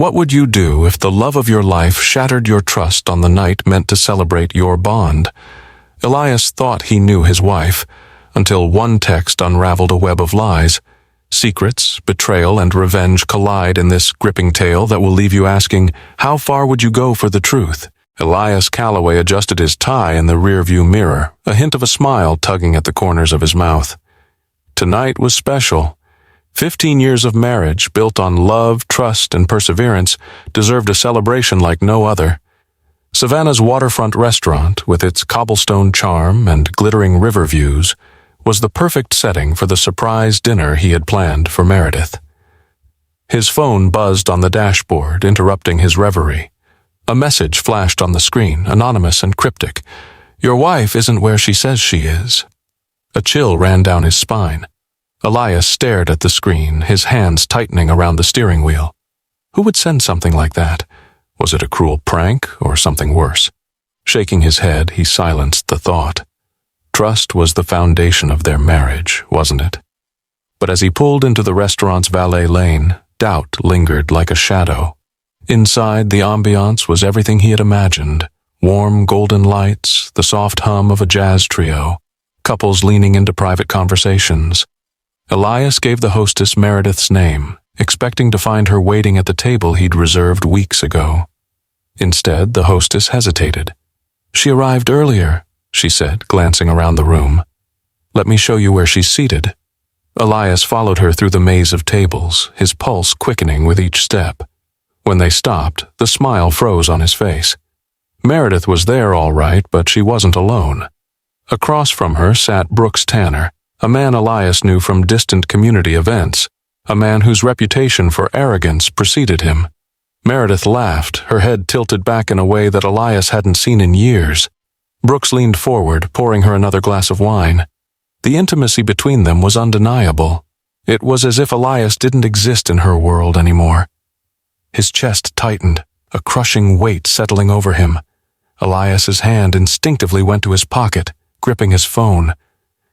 What would you do if the love of your life shattered your trust on the night meant to celebrate your bond? Elias thought he knew his wife, until one text unraveled a web of lies. Secrets, betrayal, and revenge collide in this gripping tale that will leave you asking, how far would you go for the truth? Elias Calloway adjusted his tie in the rearview mirror, a hint of a smile tugging at the corners of his mouth. Tonight was special. 15 years of marriage, built on love, trust, and perseverance, deserved a celebration like no other. Savannah's waterfront restaurant, with its cobblestone charm and glittering river views, was the perfect setting for the surprise dinner he had planned for Meredith. His phone buzzed on the dashboard, interrupting his reverie. A message flashed on the screen, anonymous and cryptic. "Your wife isn't where she says she is." A chill ran down his spine. Elias stared at the screen, his hands tightening around the steering wheel. Who would send something like that? Was it a cruel prank or something worse? Shaking his head, he silenced the thought. Trust was the foundation of their marriage, wasn't it? But as he pulled into the restaurant's valet lane, doubt lingered like a shadow. Inside, the ambiance was everything he had imagined. Warm golden lights, the soft hum of a jazz trio, couples leaning into private conversations. Elias gave the hostess Meredith's name, expecting to find her waiting at the table he'd reserved weeks ago. Instead, the hostess hesitated. "She arrived earlier," she said, glancing around the room. "Let me show you where she's seated." Elias followed her through the maze of tables, his pulse quickening with each step. When they stopped, the smile froze on his face. Meredith was there all right, but she wasn't alone. Across from her sat Brooks Tanner, a man Elias knew from distant community events, a man whose reputation for arrogance preceded him. Meredith laughed, her head tilted back in a way that Elias hadn't seen in years. Brooks leaned forward, pouring her another glass of wine. The intimacy between them was undeniable. It was as if Elias didn't exist in her world anymore. His chest tightened, a crushing weight settling over him. Elias's hand instinctively went to his pocket, gripping his phone.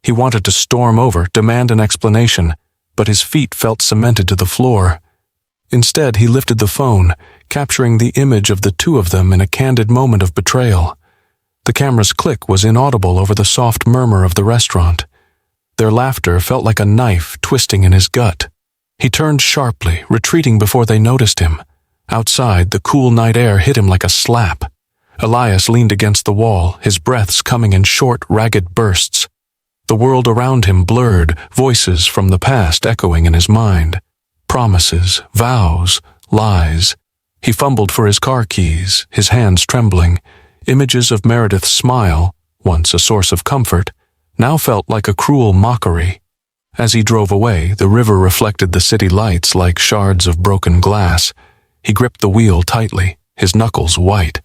He wanted to storm over, demand an explanation, but his feet felt cemented to the floor. Instead, he lifted the phone, capturing the image of the two of them in a candid moment of betrayal. The camera's click was inaudible over the soft murmur of the restaurant. Their laughter felt like a knife twisting in his gut. He turned sharply, retreating before they noticed him. Outside, the cool night air hit him like a slap. Elias leaned against the wall, his breaths coming in short, ragged bursts. The world around him blurred, voices from the past echoing in his mind. Promises, vows, lies. He fumbled for his car keys, his hands trembling. Images of Meredith's smile, once a source of comfort, now felt like a cruel mockery. As he drove away, the river reflected the city lights like shards of broken glass. He gripped the wheel tightly, his knuckles white.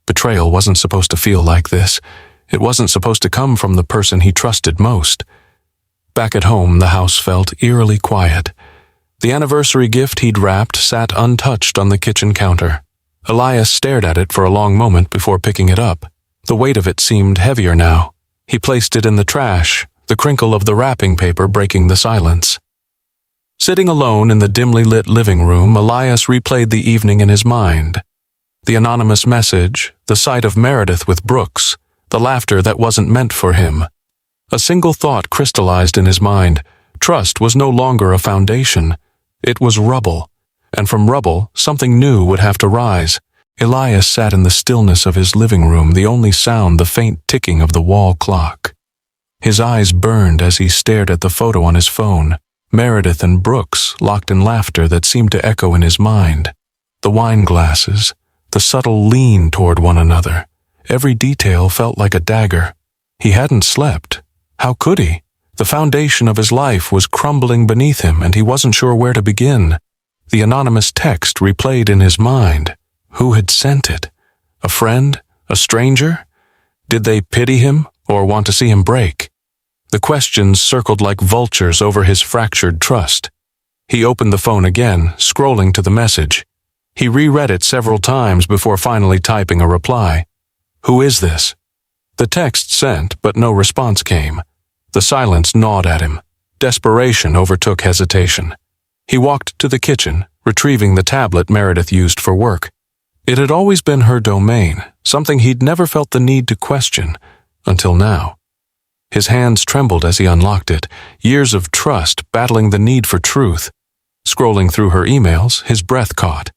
Betrayal wasn't supposed to feel like this. It wasn't supposed to come from the person he trusted most. Back at home, the house felt eerily quiet. The anniversary gift he'd wrapped sat untouched on the kitchen counter. Elias stared at it for a long moment before picking it up. The weight of it seemed heavier now. He placed it in the trash, the crinkle of the wrapping paper breaking the silence. Sitting alone in the dimly lit living room, Elias replayed the evening in his mind. The anonymous message, the sight of Meredith with Brooks, the laughter that wasn't meant for him. A single thought crystallized in his mind. Trust was no longer a foundation. It was rubble, and from rubble, something new would have to rise. Elias sat in the stillness of his living room, the only sound the faint ticking of the wall clock. His eyes burned as he stared at the photo on his phone. Meredith and Brooks locked in laughter that seemed to echo in his mind. The wine glasses, the subtle lean toward one another. Every detail felt like a dagger. He hadn't slept. How could he? The foundation of his life was crumbling beneath him, and he wasn't sure where to begin. The anonymous text replayed in his mind. Who had sent it? A friend? A stranger? Did they pity him or want to see him break? The questions circled like vultures over his fractured trust. He opened the phone again, scrolling to the message. He reread it several times before finally typing a reply. Who is this? The text sent, but no response came. The silence gnawed at him. Desperation overtook hesitation. He walked to the kitchen, retrieving the tablet Meredith used for work. It had always been her domain, something he'd never felt the need to question, until now. His hands trembled as he unlocked it, years of trust battling the need for truth. Scrolling through her emails, his breath caught.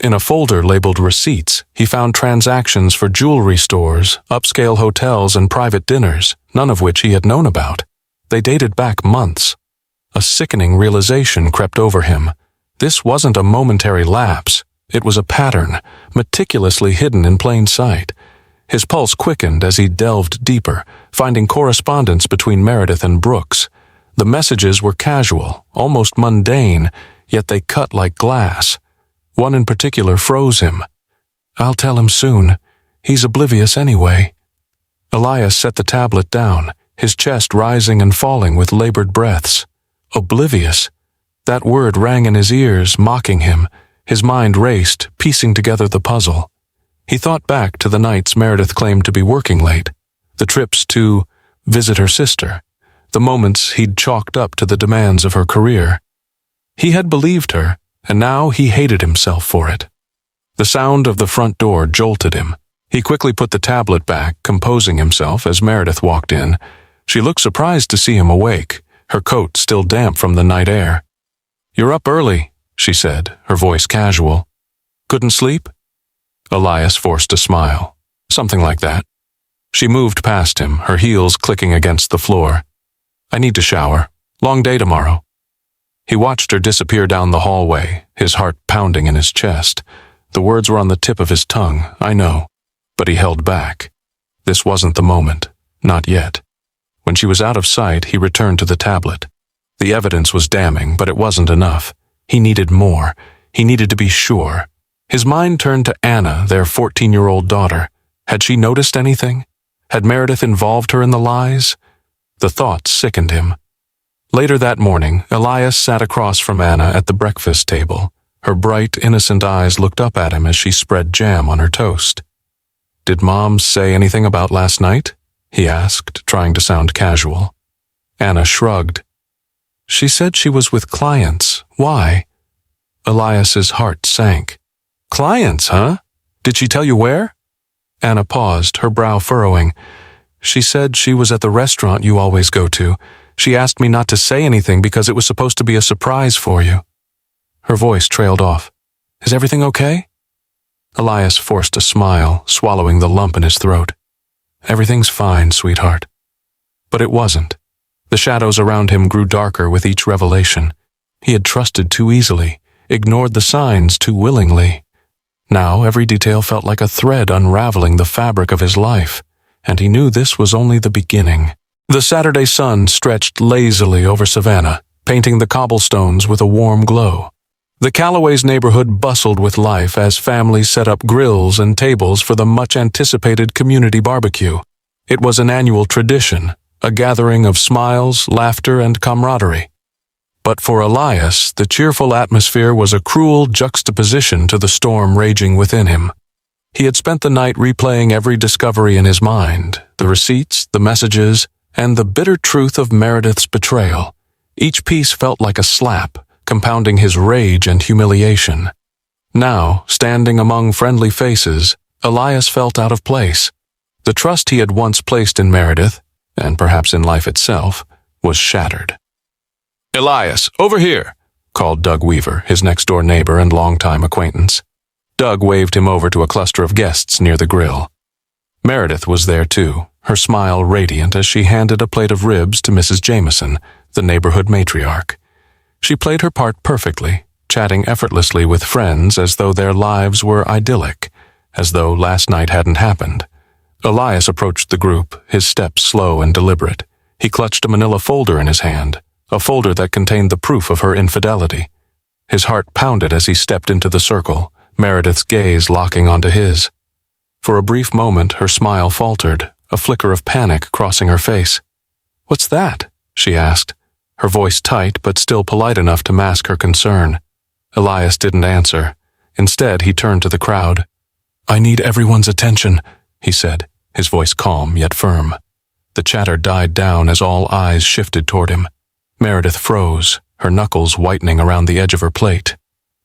In a folder labeled Receipts, he found transactions for jewelry stores, upscale hotels, and private dinners, none of which he had known about. They dated back months. A sickening realization crept over him. This wasn't a momentary lapse. It was a pattern, meticulously hidden in plain sight. His pulse quickened as he delved deeper, finding correspondence between Meredith and Brooks. The messages were casual, almost mundane, yet they cut like glass. One in particular froze him. "I'll tell him soon. He's oblivious anyway." Elias set the tablet down, his chest rising and falling with labored breaths. Oblivious. That word rang in his ears, mocking him. His mind raced, piecing together the puzzle. He thought back to the nights Meredith claimed to be working late, the trips to visit her sister, the moments he'd chalked up to the demands of her career. He had believed her, and now he hated himself for it. The sound of the front door jolted him. He quickly put the tablet back, composing himself as Meredith walked in. She looked surprised to see him awake, her coat still damp from the night air. "You're up early," she said, her voice casual. "Couldn't sleep?" Elias forced a smile. "Something like that." She moved past him, her heels clicking against the floor. "I need to shower. Long day tomorrow." He watched her disappear down the hallway, his heart pounding in his chest. The words were on the tip of his tongue, I know, but he held back. This wasn't the moment. Not yet. When she was out of sight, he returned to the tablet. The evidence was damning, but it wasn't enough. He needed more. He needed to be sure. His mind turned to Anna, their 14-year-old daughter. Had she noticed anything? Had Meredith involved her in the lies? The thought sickened him. Later that morning, Elias sat across from Anna at the breakfast table. Her bright, innocent eyes looked up at him as she spread jam on her toast. "Did Mom say anything about last night?" he asked, trying to sound casual. Anna shrugged. "She said she was with clients. Why?" Elias's heart sank. "Clients, huh? Did she tell you where?" Anna paused, her brow furrowing. "She said she was at the restaurant you always go to. She asked me not to say anything because it was supposed to be a surprise for you." Her voice trailed off. "Is everything okay?" Elias forced a smile, swallowing the lump in his throat. "Everything's fine, sweetheart." But it wasn't. The shadows around him grew darker with each revelation. He had trusted too easily, ignored the signs too willingly. Now every detail felt like a thread unraveling the fabric of his life, and he knew this was only the beginning. The Saturday sun stretched lazily over Savannah, painting the cobblestones with a warm glow. The Callaways' neighborhood bustled with life as families set up grills and tables for the much-anticipated community barbecue. It was an annual tradition, a gathering of smiles, laughter, and camaraderie. But for Elias, the cheerful atmosphere was a cruel juxtaposition to the storm raging within him. He had spent the night replaying every discovery in his mind, the receipts, the messages, and the bitter truth of Meredith's betrayal. Each piece felt like a slap, compounding his rage and humiliation. Now, standing among friendly faces, Elias felt out of place. The trust he had once placed in Meredith, and perhaps in life itself, was shattered. "Elias, over here," called Doug Weaver, his next-door neighbor and longtime acquaintance. Doug waved him over to a cluster of guests near the grill. Meredith was there too, her smile radiant as she handed a plate of ribs to Mrs. Jameson, the neighborhood matriarch. She played her part perfectly, chatting effortlessly with friends as though their lives were idyllic, as though last night hadn't happened. Elias approached the group, his steps slow and deliberate. He clutched a manila folder in his hand, a folder that contained the proof of her infidelity. His heart pounded as he stepped into the circle, Meredith's gaze locking onto his. For a brief moment, her smile faltered, a flicker of panic crossing her face. "What's that?" she asked, her voice tight but still polite enough to mask her concern. Elias didn't answer. Instead, he turned to the crowd. "I need everyone's attention," he said, his voice calm yet firm. The chatter died down as all eyes shifted toward him. Meredith froze, her knuckles whitening around the edge of her plate.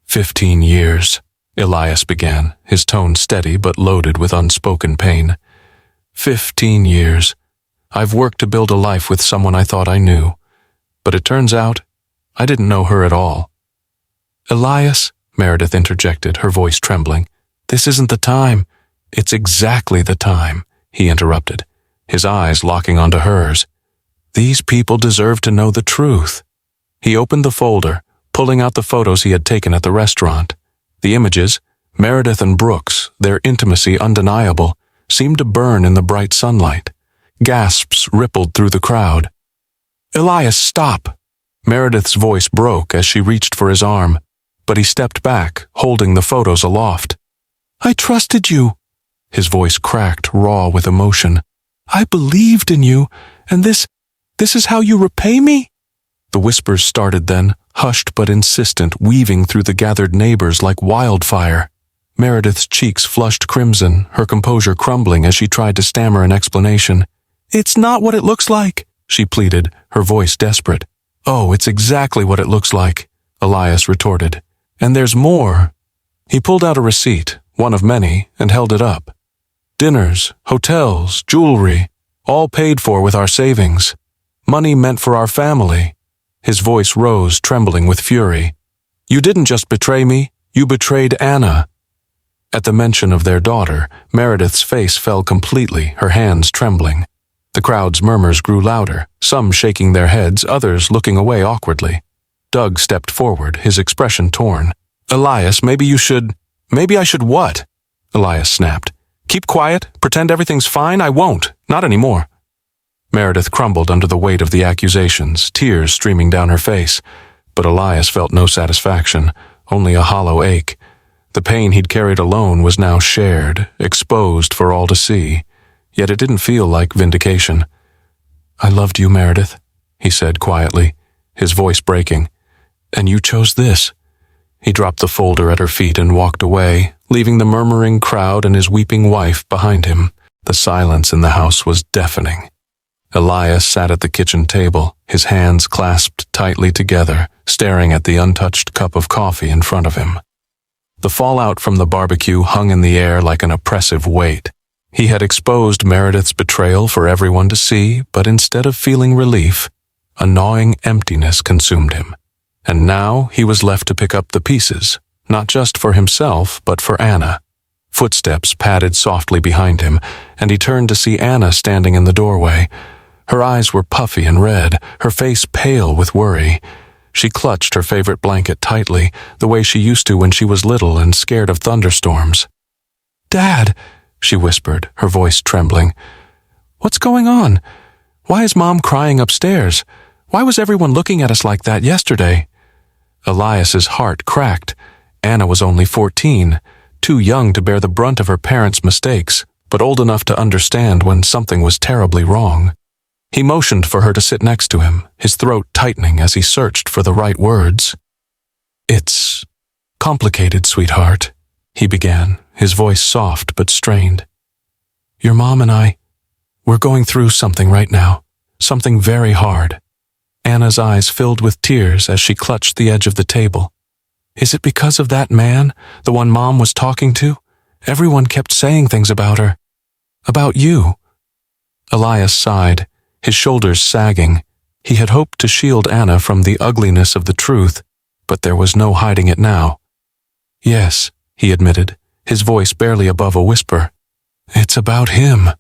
15 years, Elias began, his tone steady but loaded with unspoken pain. 15 years. I've worked to build a life with someone I thought I knew, but it turns out I didn't know her at all. Elias, Meredith interjected, her voice trembling. This isn't the time. It's exactly the time, he interrupted, his eyes locking onto hers. These people deserve to know the truth. He opened the folder, pulling out the photos he had taken at the restaurant. The images, Meredith and Brooks, their intimacy undeniable, seemed to burn in the bright sunlight. Gasps rippled through the crowd. Elias, stop! Meredith's voice broke as she reached for his arm, but he stepped back, holding the photos aloft. I trusted you. His voice cracked, raw with emotion. I believed in you, and this is how you repay me? The whispers started then, hushed but insistent, weaving through the gathered neighbors like wildfire. Meredith's cheeks flushed crimson, her composure crumbling as she tried to stammer an explanation. It's not what it looks like, she pleaded, her voice desperate. Oh, it's exactly what it looks like, Elias retorted. And there's more. He pulled out a receipt, one of many, and held it up. Dinners, hotels, jewelry, all paid for with our savings. Money meant for our family. His voice rose, trembling with fury. You didn't just betray me, you betrayed Anna. At the mention of their daughter, Meredith's face fell completely, her hands trembling. The crowd's murmurs grew louder, some shaking their heads, others looking away awkwardly. Doug stepped forward, his expression torn. Elias, maybe I should what? Elias snapped. Keep quiet, pretend everything's fine, I won't, not anymore. Meredith crumbled under the weight of the accusations, tears streaming down her face, but Elias felt no satisfaction, only a hollow ache. The pain he'd carried alone was now shared, exposed for all to see, yet it didn't feel like vindication. I loved you, Meredith, he said quietly, his voice breaking. And you chose this. He dropped the folder at her feet and walked away, leaving the murmuring crowd and his weeping wife behind him. The silence in the house was deafening. Elias sat at the kitchen table, his hands clasped tightly together, staring at the untouched cup of coffee in front of him. The fallout from the barbecue hung in the air like an oppressive weight. He had exposed Meredith's betrayal for everyone to see, but instead of feeling relief, a gnawing emptiness consumed him. And now he was left to pick up the pieces, not just for himself, but for Anna. Footsteps padded softly behind him, and he turned to see Anna standing in the doorway. Her eyes were puffy and red, her face pale with worry. She clutched her favorite blanket tightly, the way she used to when she was little and scared of thunderstorms. Dad, she whispered, her voice trembling. What's going on? Why is Mom crying upstairs? Why was everyone looking at us like that yesterday? Elias's heart cracked. Anna was only 14, too young to bear the brunt of her parents' mistakes, but old enough to understand when something was terribly wrong. He motioned for her to sit next to him, his throat tightening as he searched for the right words. It's complicated, sweetheart, he began, his voice soft but strained. Your mom and we're going through something right now, something very hard. Anna's eyes filled with tears as she clutched the edge of the table. Is it because of that man, the one Mom was talking to? Everyone kept saying things about her. About you. Elias sighed, his shoulders sagging. He had hoped to shield Anna from the ugliness of the truth, but there was no hiding it now. Yes, he admitted, his voice barely above a whisper. It's about him,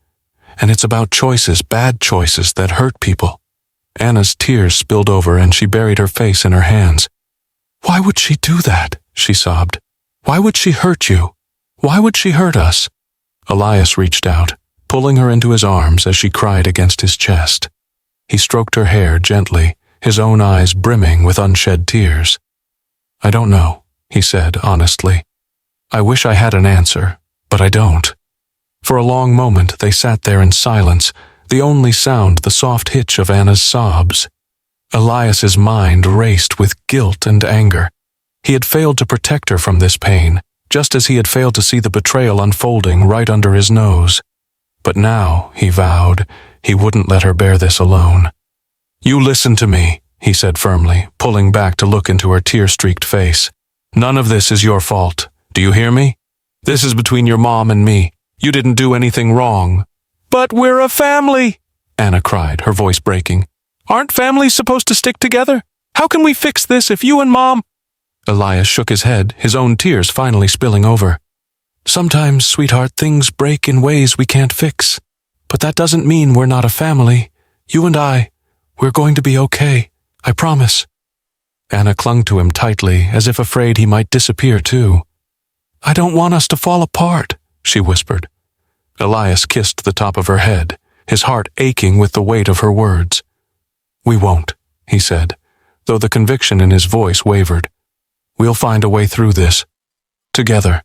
and it's about choices, bad choices that hurt people. Anna's tears spilled over and she buried her face in her hands. Why would she do that? She sobbed. Why would she hurt you? Why would she hurt us? Elias reached out, pulling her into his arms as she cried against his chest. He stroked her hair gently, his own eyes brimming with unshed tears. I don't know, he said honestly. I wish I had an answer, but I don't. For a long moment they sat there in silence, the only sound the soft hitch of Anna's sobs. Elias's mind raced with guilt and anger. He had failed to protect her from this pain, just as he had failed to see the betrayal unfolding right under his nose. But now, he vowed, he wouldn't let her bear this alone. You listen to me, he said firmly, pulling back to look into her tear-streaked face. None of this is your fault. Do you hear me? This is between your mom and me. You didn't do anything wrong." "But we're a family," Anna cried, her voice breaking. "Aren't families supposed to stick together? How can we fix this if you and Mom—" Elias shook his head, his own tears finally spilling over. "Sometimes, sweetheart, things break in ways we can't fix. But that doesn't mean we're not a family. You and we're going to be okay. I promise." Anna clung to him tightly, as if afraid he might disappear too. "I don't want us to fall apart," she whispered. Elias kissed the top of her head, his heart aching with the weight of her words. "We won't," he said, though the conviction in his voice wavered. "We'll find a way through this. Together."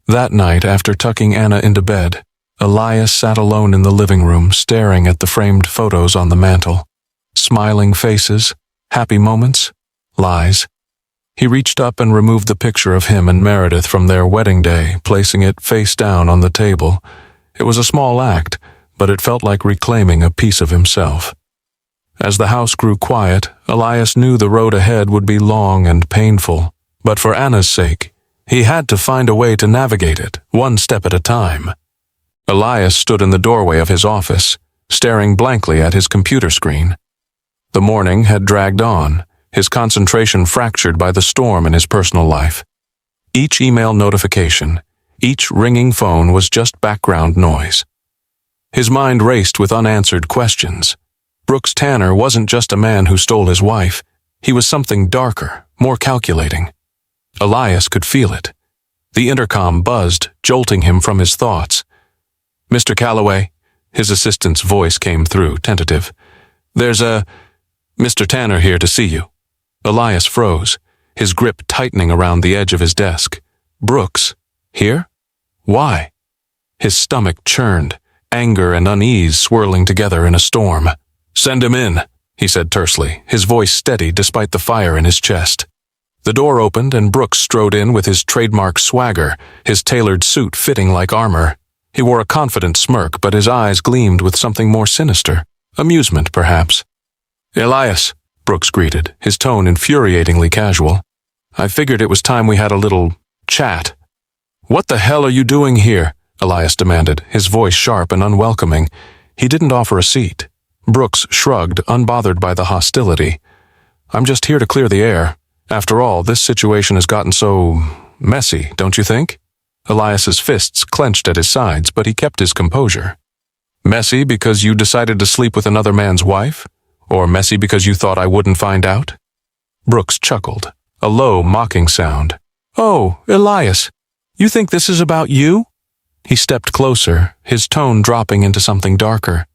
That night, after tucking Anna into bed, Elias sat alone in the living room, staring at the framed photos on the mantel. Smiling faces, happy moments, lies. He reached up and removed the picture of him and Meredith from their wedding day, placing it face down on the table. It was a small act, but it felt like reclaiming a piece of himself. As the house grew quiet, Elias knew the road ahead would be long and painful, but for Anna's sake, he had to find a way to navigate it, one step at a time. Elias stood in the doorway of his office, staring blankly at his computer screen. The morning had dragged on, his concentration fractured by the storm in his personal life. Each email notification, each ringing phone was just background noise. His mind raced with unanswered questions. Brooks Tanner wasn't just a man who stole his wife. He was something darker, more calculating. Elias could feel it. The intercom buzzed, jolting him from his thoughts. "Mr. Calloway," his assistant's voice came through, tentative. "There's Mr. Tanner here to see you." Elias froze, his grip tightening around the edge of his desk. Brooks? Here? Why? His stomach churned, anger and unease swirling together in a storm. "Send him in," he said tersely, his voice steady despite the fire in his chest. The door opened and Brooks strode in with his trademark swagger, his tailored suit fitting like armor. He wore a confident smirk, but his eyes gleamed with something more sinister. Amusement, perhaps. "Elias," Brooks greeted, his tone infuriatingly casual. "I figured it was time we had a little chat." "What the hell are you doing here?" Elias demanded, his voice sharp and unwelcoming. He didn't offer a seat. Brooks shrugged, unbothered by the hostility. "I'm just here to clear the air. After all, this situation has gotten so messy, don't you think?" Elias's fists clenched at his sides, but he kept his composure. "Messy because you decided to sleep with another man's wife? Or messy because you thought I wouldn't find out?" Brooks chuckled, a low, mocking sound. "Oh, Elias, you think this is about you?" He stepped closer, his tone dropping into something darker.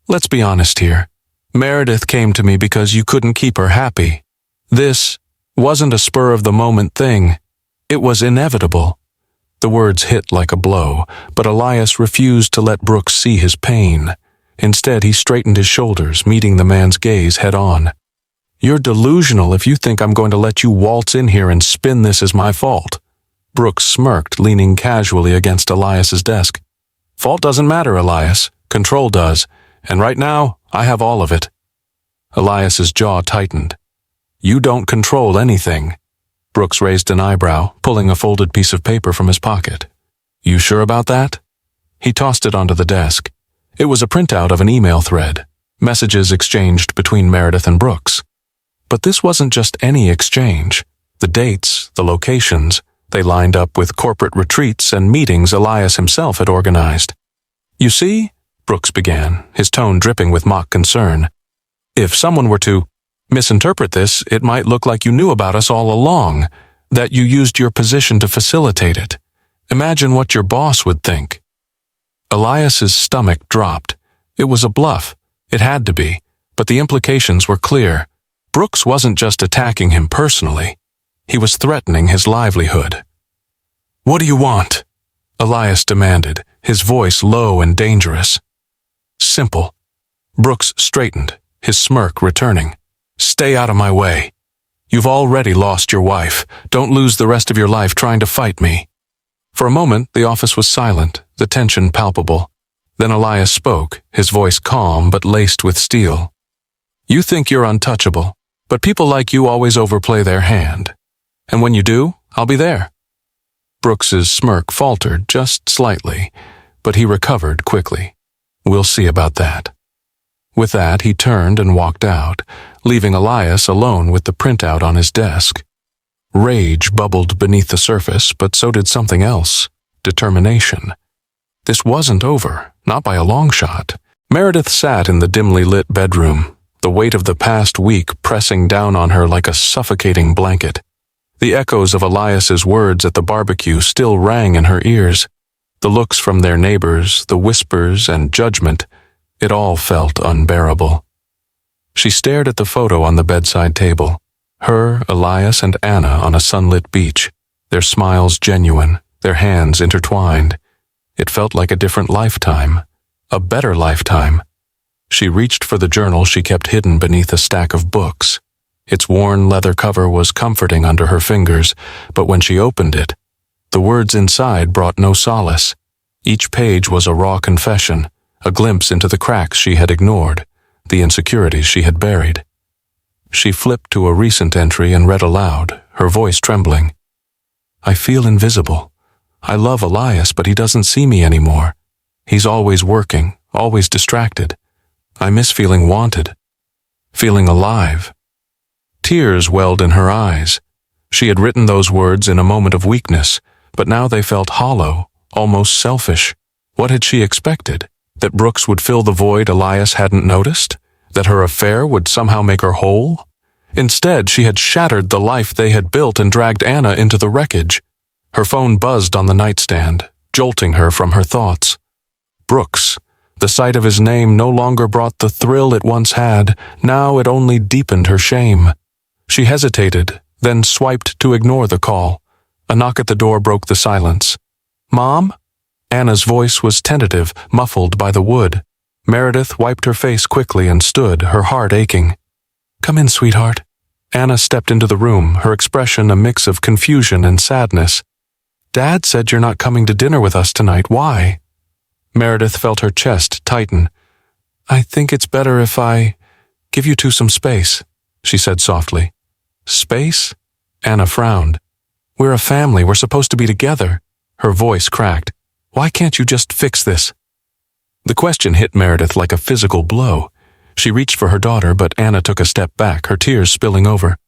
"Let's be honest here. Meredith came to me because you couldn't keep her happy. This wasn't a spur-of-the-moment thing. It was inevitable." The words hit like a blow, but Elias refused to let Brooks see his pain. Instead, he straightened his shoulders, meeting the man's gaze head-on. "You're delusional if you think I'm going to let you waltz in here and spin this as my fault." Brooks smirked, leaning casually against Elias's desk. "Fault doesn't matter, Elias. Control does, and right now, I have all of it." Elias's jaw tightened. "You don't control anything." Brooks raised an eyebrow, pulling a folded piece of paper from his pocket. "You sure about that?" He tossed it onto the desk. It was a printout of an email thread, messages exchanged between Meredith and Brooks. But this wasn't just any exchange. The dates, the locations, they lined up with corporate retreats and meetings Elias himself had organized. "You see," Brooks began, his tone dripping with mock concern, "if someone were to misinterpret this, it might look like you knew about us all along, that you used your position to facilitate it. Imagine what your boss would think." Elias's stomach dropped. It was a bluff. It had to be, but the implications were clear. Brooks wasn't just attacking him personally. He was threatening his livelihood. "What do you want?" Elias demanded, his voice low and dangerous. "Simple." Brooks straightened, his smirk returning. "Stay out of my way. You've already lost your wife. Don't lose the rest of your life trying to fight me." For a moment, the office was silent, the tension palpable. Then Elias spoke, his voice calm but laced with steel. "You think you're untouchable, but people like you always overplay their hand. And when you do, I'll be there." Brooks's smirk faltered just slightly, but he recovered quickly. "We'll see about that." With that, he turned and walked out, leaving Elias alone with the printout on his desk. Rage bubbled beneath the surface, but so did something else: determination. This wasn't over, not by a long shot. Meredith sat in the dimly lit bedroom, the weight of the past week pressing down on her like a suffocating blanket. The echoes of Elias's words at the barbecue still rang in her ears. The looks from their neighbors, the whispers and judgment, it all felt unbearable. She stared at the photo on the bedside table. Her, Elias, and Anna on a sunlit beach, their smiles genuine, their hands intertwined. It felt like a different lifetime, a better lifetime. She reached for the journal she kept hidden beneath a stack of books. Its worn leather cover was comforting under her fingers, but when she opened it, the words inside brought no solace. Each page was a raw confession, a glimpse into the cracks she had ignored, the insecurities she had buried. She flipped to a recent entry and read aloud, her voice trembling. "I feel invisible. I love Elias, but he doesn't see me anymore. He's always working, always distracted. I miss feeling wanted, feeling alive." Tears welled in her eyes. She had written those words in a moment of weakness, but now they felt hollow, almost selfish. What had she expected? That Brooks would fill the void Elias hadn't noticed? That her affair would somehow make her whole? Instead, she had shattered the life they had built and dragged Anna into the wreckage. Her phone buzzed on the nightstand, jolting her from her thoughts. Brooks. The sight of his name no longer brought the thrill it once had. Now it only deepened her shame. She hesitated, then swiped to ignore the call. A knock at the door broke the silence. "Mom?" Anna's voice was tentative, muffled by the wood. Meredith wiped her face quickly and stood, her heart aching. "Come in, sweetheart." Anna stepped into the room, her expression a mix of confusion and sadness. "Dad said you're not coming to dinner with us tonight. Why?" Meredith felt her chest tighten. "I think it's better if I give you two some space," she said softly. "Space?" Anna frowned. "We're a family. We're supposed to be together." Her voice cracked. "Why can't you just fix this?" The question hit Meredith like a physical blow. She reached for her daughter, but Anna took a step back, her tears spilling over.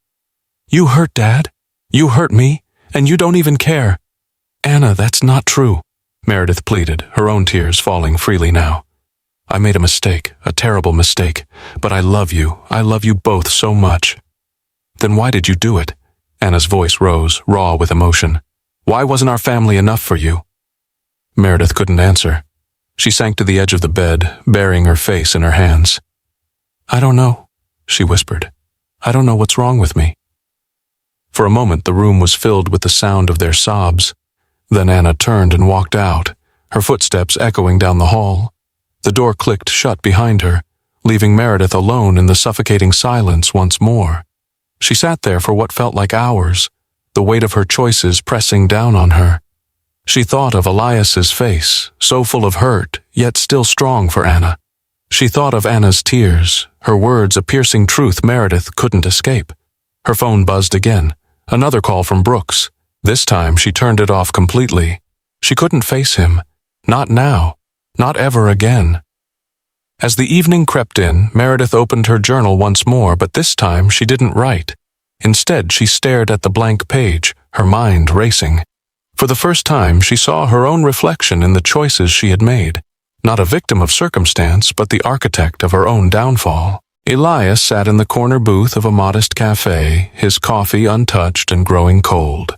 "You hurt Dad. You hurt me, and you don't even care." "Anna, that's not true," Meredith pleaded, her own tears falling freely now. "I made a mistake, a terrible mistake, but I love you. I love you both so much." "Then why did you do it?" Anna's voice rose, raw with emotion. "Why wasn't our family enough for you?" Meredith couldn't answer. She sank to the edge of the bed, burying her face in her hands. "I don't know," she whispered. "I don't know what's wrong with me." For a moment the room was filled with the sound of their sobs. Then Anna turned and walked out, her footsteps echoing down the hall. The door clicked shut behind her, leaving Meredith alone in the suffocating silence once more. She sat there for what felt like hours, the weight of her choices pressing down on her. She thought of Elias's face, so full of hurt, yet still strong for Anna. She thought of Anna's tears, her words a piercing truth Meredith couldn't escape. Her phone buzzed again, another call from Brooks. This time she turned it off completely. She couldn't face him. Not now. Not ever again. As the evening crept in, Meredith opened her journal once more, but this time she didn't write. Instead, she stared at the blank page, her mind racing. For the first time, she saw her own reflection in the choices she had made. Not a victim of circumstance, but the architect of her own downfall. Elias sat in the corner booth of a modest cafe, his coffee untouched and growing cold.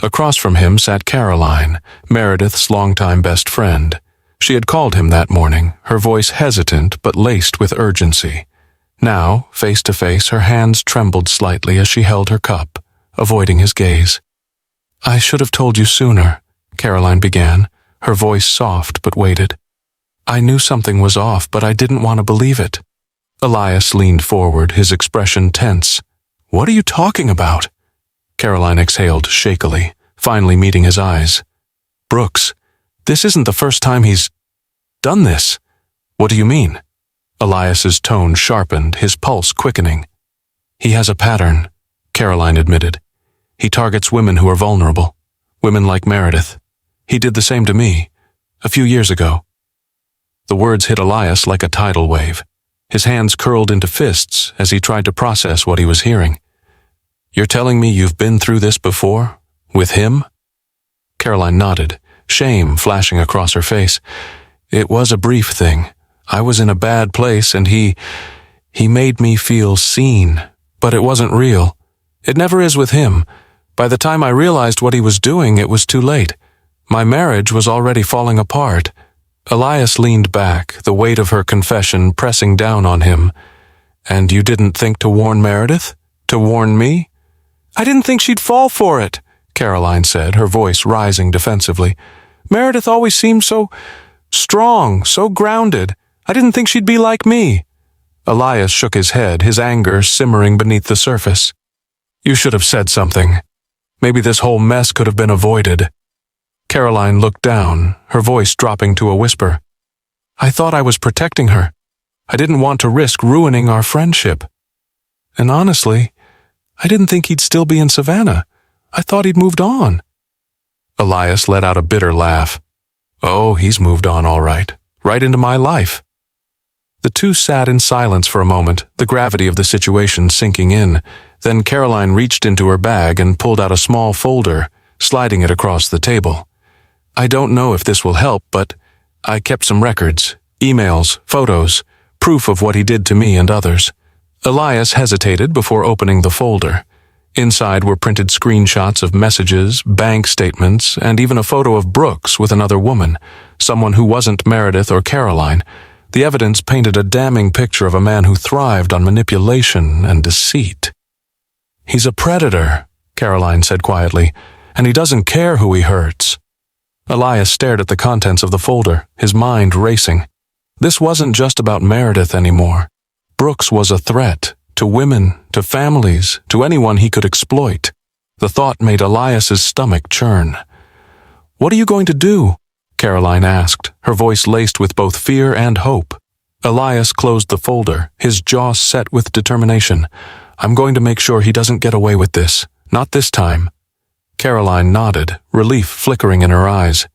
Across from him sat Caroline, Meredith's longtime best friend. She had called him that morning, her voice hesitant but laced with urgency. Now, face to face, her hands trembled slightly as she held her cup, avoiding his gaze. "I should have told you sooner," Caroline began, her voice soft but weighted. "I knew something was off, but I didn't want to believe it." Elias leaned forward, his expression tense. "What are you talking about?" Caroline exhaled shakily, finally meeting his eyes. "Brooks, this isn't the first time he's done this." "What do you mean?" Elias's tone sharpened, his pulse quickening. "He has a pattern," Caroline admitted. He targets women who are vulnerable, women like Meredith. He did the same to me, a few years ago." The words hit Elias like a tidal wave. His hands curled into fists as he tried to process what he was hearing. "You're telling me you've been through this before? With him?" Caroline nodded, shame flashing across her face. "It was a brief thing. I was in a bad place and he made me feel seen, but it wasn't real. It never is with him. By the time I realized what he was doing, it was too late. My marriage was already falling apart." Elias leaned back, the weight of her confession pressing down on him. "And you didn't think to warn Meredith? To warn me?" "I didn't think she'd fall for it," Caroline said, her voice rising defensively. "Meredith always seemed so strong, so grounded. I didn't think she'd be like me." Elias shook his head, his anger simmering beneath the surface. "You should have said something. Maybe this whole mess could have been avoided." Caroline looked down, her voice dropping to a whisper. "I thought I was protecting her. I didn't want to risk ruining our friendship. And honestly, I didn't think he'd still be in Savannah. I thought he'd moved on." Elias let out a bitter laugh. "Oh, he's moved on all right. Right into my life." The two sat in silence for a moment, the gravity of the situation sinking in. Then Caroline reached into her bag and pulled out a small folder, sliding it across the table. "I don't know if this will help, but I kept some records, emails, photos, proof of what he did to me and others." Elias hesitated before opening the folder. Inside were printed screenshots of messages, bank statements, and even a photo of Brooks with another woman, someone who wasn't Meredith or Caroline. The evidence painted a damning picture of a man who thrived on manipulation and deceit. "He's a predator," Caroline said quietly, "and he doesn't care who he hurts." Elias stared at the contents of the folder, his mind racing. This wasn't just about Meredith anymore. Brooks was a threat, to women, to families, to anyone he could exploit. The thought made Elias's stomach churn. "What are you going to do?" Caroline asked, her voice laced with both fear and hope. Elias closed the folder, his jaw set with determination. "I'm going to make sure he doesn't get away with this. Not this time." Caroline nodded, relief flickering in her eyes.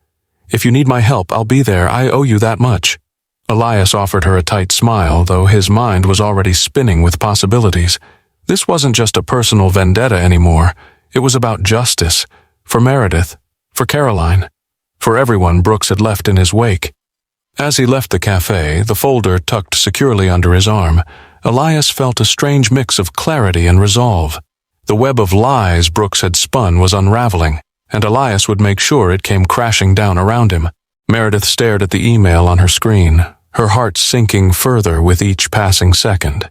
"If you need my help, I'll be there. I owe you that much." Elias offered her a tight smile, though his mind was already spinning with possibilities. This wasn't just a personal vendetta anymore. It was about justice. For Meredith. For Caroline. For everyone Brooks had left in his wake. As he left the cafe, the folder tucked securely under his arm, Elias felt a strange mix of clarity and resolve. The web of lies Brooks had spun was unraveling, and Elias would make sure it came crashing down around him. Meredith stared at the email on her screen, her heart sinking further with each passing second.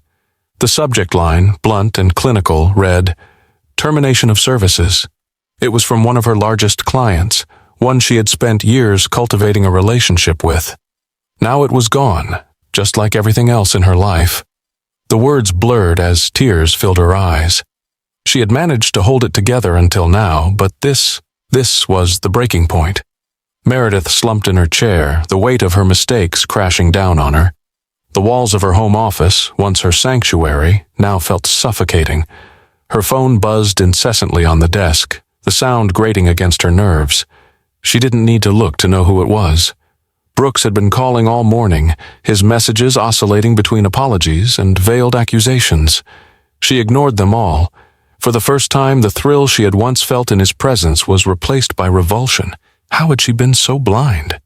The subject line, blunt and clinical, read, "Termination of services." It was from one of her largest clients, one she had spent years cultivating a relationship with. Now it was gone, just like everything else in her life. The words blurred as tears filled her eyes. She had managed to hold it together until now, but this was the breaking point. Meredith slumped in her chair, the weight of her mistakes crashing down on her. The walls of her home office, once her sanctuary, now felt suffocating. Her phone buzzed incessantly on the desk, the sound grating against her nerves. She didn't need to look to know who it was. Brooks had been calling all morning, his messages oscillating between apologies and veiled accusations. She ignored them all. For the first time, the thrill she had once felt in his presence was replaced by revulsion. How had she been so blind?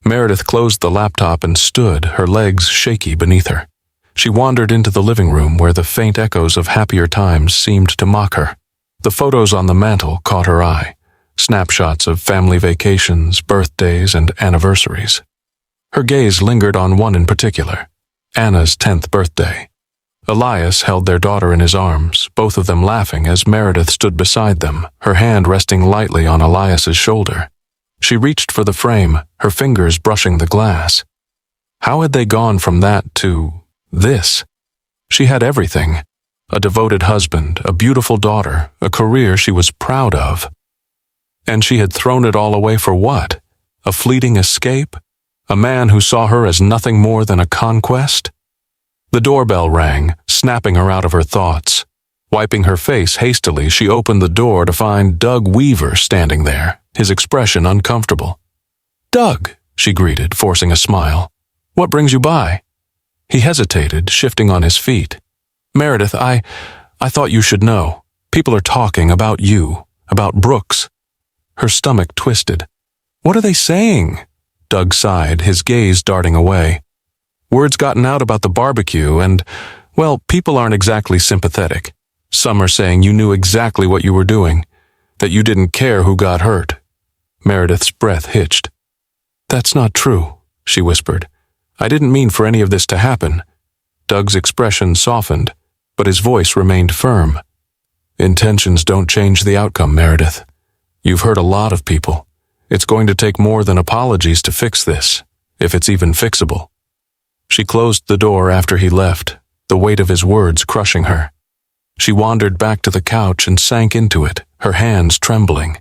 Meredith closed the laptop and stood, her legs shaky beneath her. She wandered into the living room where the faint echoes of happier times seemed to mock her. The photos on the mantel caught her eye. Snapshots of family vacations, birthdays, and anniversaries. Her gaze lingered on one in particular, Anna's 10th birthday. Elias held their daughter in his arms, both of them laughing as Meredith stood beside them, her hand resting lightly on Elias's shoulder. She reached for the frame, her fingers brushing the glass. How had they gone from that to this? She had everything. A devoted husband, a beautiful daughter, a career she was proud of. And she had thrown it all away for what? A fleeting escape? A man who saw her as nothing more than a conquest? The doorbell rang, snapping her out of her thoughts. Wiping her face hastily, she opened the door to find Doug Weaver standing there, his expression uncomfortable. "Doug," she greeted, forcing a smile. "What brings you by?" He hesitated, shifting on his feet. "Meredith, I thought you should know. People are talking about you, about Brooks." Her stomach twisted. "What are they saying?" Doug sighed, his gaze darting away. "Word's gotten out about the barbecue and, well, people aren't exactly sympathetic. Some are saying you knew exactly what you were doing, that you didn't care who got hurt." Meredith's breath hitched. "That's not true," she whispered. "I didn't mean for any of this to happen." Doug's expression softened, but his voice remained firm. "Intentions don't change the outcome, Meredith. You've hurt a lot of people. It's going to take more than apologies to fix this, if it's even fixable." She closed the door after he left, the weight of his words crushing her. She wandered back to the couch and sank into it, her hands trembling.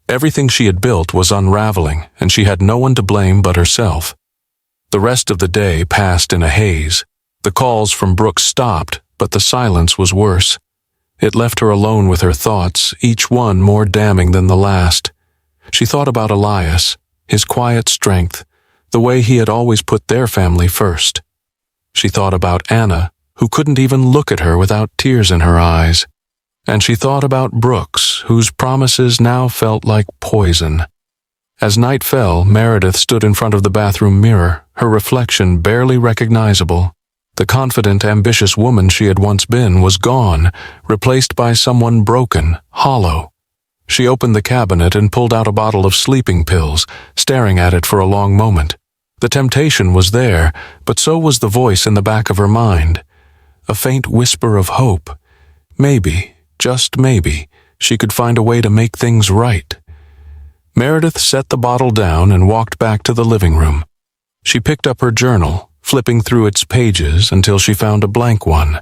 Everything she had built was unraveling, and she had no one to blame but herself. The rest of the day passed in a haze. The calls from Brooks stopped, but the silence was worse. It left her alone with her thoughts, each one more damning than the last. She thought about Elias, his quiet strength, the way he had always put their family first. She thought about Anna, who couldn't even look at her without tears in her eyes. And she thought about Brooks, whose promises now felt like poison. As night fell, Meredith stood in front of the bathroom mirror, her reflection barely recognizable. The confident, ambitious woman she had once been was gone, replaced by someone broken, hollow. She opened the cabinet and pulled out a bottle of sleeping pills, staring at it for a long moment. The temptation was there, but so was the voice in the back of her mind. A faint whisper of hope. Maybe, just maybe, she could find a way to make things right. Meredith set the bottle down and walked back to the living room. She picked up her journal, flipping through its pages until she found a blank one.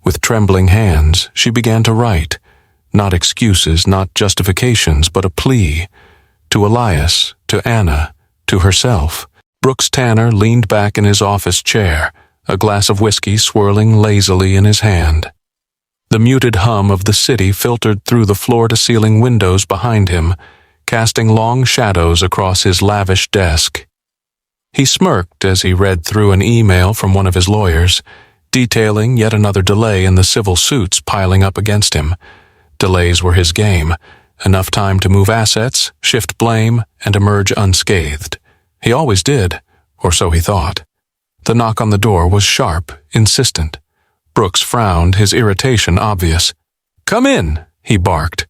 With trembling hands, she began to write. Not excuses, not justifications, but a plea. To Elias, to Anna, to herself. Brooks Tanner leaned back in his office chair, a glass of whiskey swirling lazily in his hand. The muted hum of the city filtered through the floor-to-ceiling windows behind him, casting long shadows across his lavish desk. He smirked as he read through an email from one of his lawyers, detailing yet another delay in the civil suits piling up against him. Delays were his game, enough time to move assets, shift blame, and emerge unscathed. He always did, or so he thought. The knock on the door was sharp, insistent. Brooks frowned, his irritation obvious. "Come in," he barked.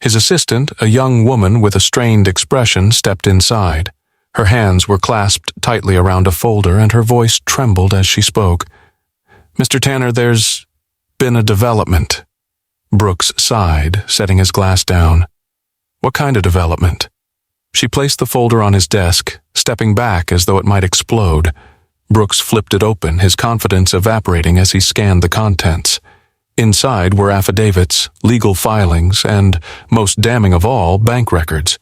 His assistant, a young woman with a strained expression, stepped inside. Her hands were clasped tightly around a folder, and her voice trembled as she spoke. "Mr. Tanner, there's been a development." Brooks sighed, setting his glass down. "What kind of development?" She placed the folder on his desk, stepping back as though it might explode. Brooks flipped it open, his confidence evaporating as he scanned the contents. Inside were affidavits, legal filings, and, most damning of all, bank records.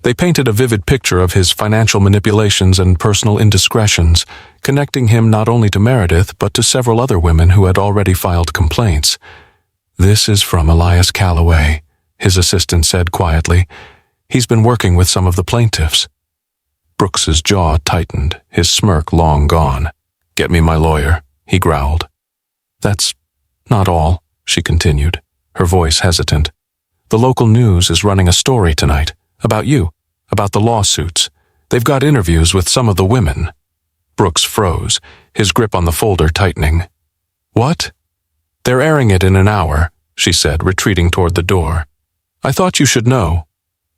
They painted a vivid picture of his financial manipulations and personal indiscretions, connecting him not only to Meredith but to several other women who had already filed complaints. "This is from Elias Calloway," his assistant said quietly. "He's been working with some of the plaintiffs." Brooks's jaw tightened, his smirk long gone. "Get me my lawyer," he growled. "That's not all," she continued, her voice hesitant. "The local news is running a story tonight, about you, about the lawsuits. They've got interviews with some of the women." Brooks froze, his grip on the folder tightening. "What?" "They're airing it in an hour," she said, retreating toward the door. "I thought you should know."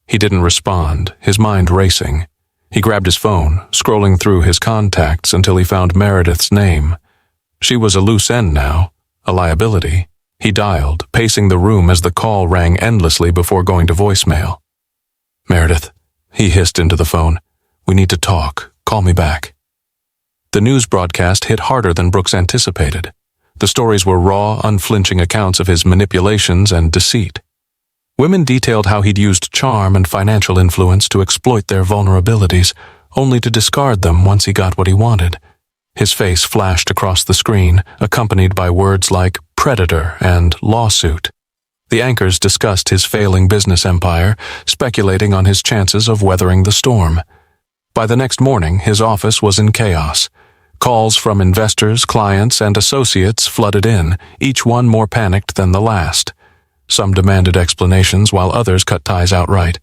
He didn't respond, his mind racing. He grabbed his phone, scrolling through his contacts until he found Meredith's name. She was a loose end now, a liability. He dialed, pacing the room as the call rang endlessly before going to voicemail. "Meredith," he hissed into the phone. "We need to talk. Call me back." The news broadcast hit harder than Brooks anticipated. The stories were raw, unflinching accounts of his manipulations and deceit. Women detailed how he'd used charm and financial influence to exploit their vulnerabilities, only to discard them once he got what he wanted. His face flashed across the screen, accompanied by words like predator and lawsuit. The anchors discussed his failing business empire, speculating on his chances of weathering the storm. By the next morning, his office was in chaos. Calls from investors, clients, and associates flooded in, each one more panicked than the last. Some demanded explanations, while others cut ties outright.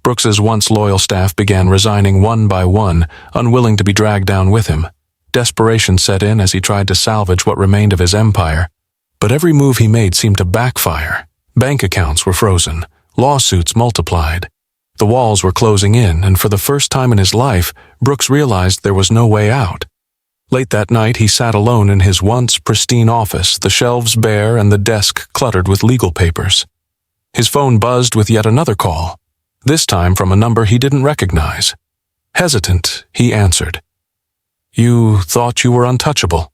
Brooks's once loyal staff began resigning one by one, unwilling to be dragged down with him. Desperation set in as he tried to salvage what remained of his empire. But every move he made seemed to backfire. Bank accounts were frozen. Lawsuits multiplied. The walls were closing in, and for the first time in his life, Brooks realized there was no way out. Late that night, he sat alone in his once pristine office, the shelves bare and the desk cluttered with legal papers. His phone buzzed with yet another call, this time from a number he didn't recognize. Hesitant, he answered. "You thought you were untouchable."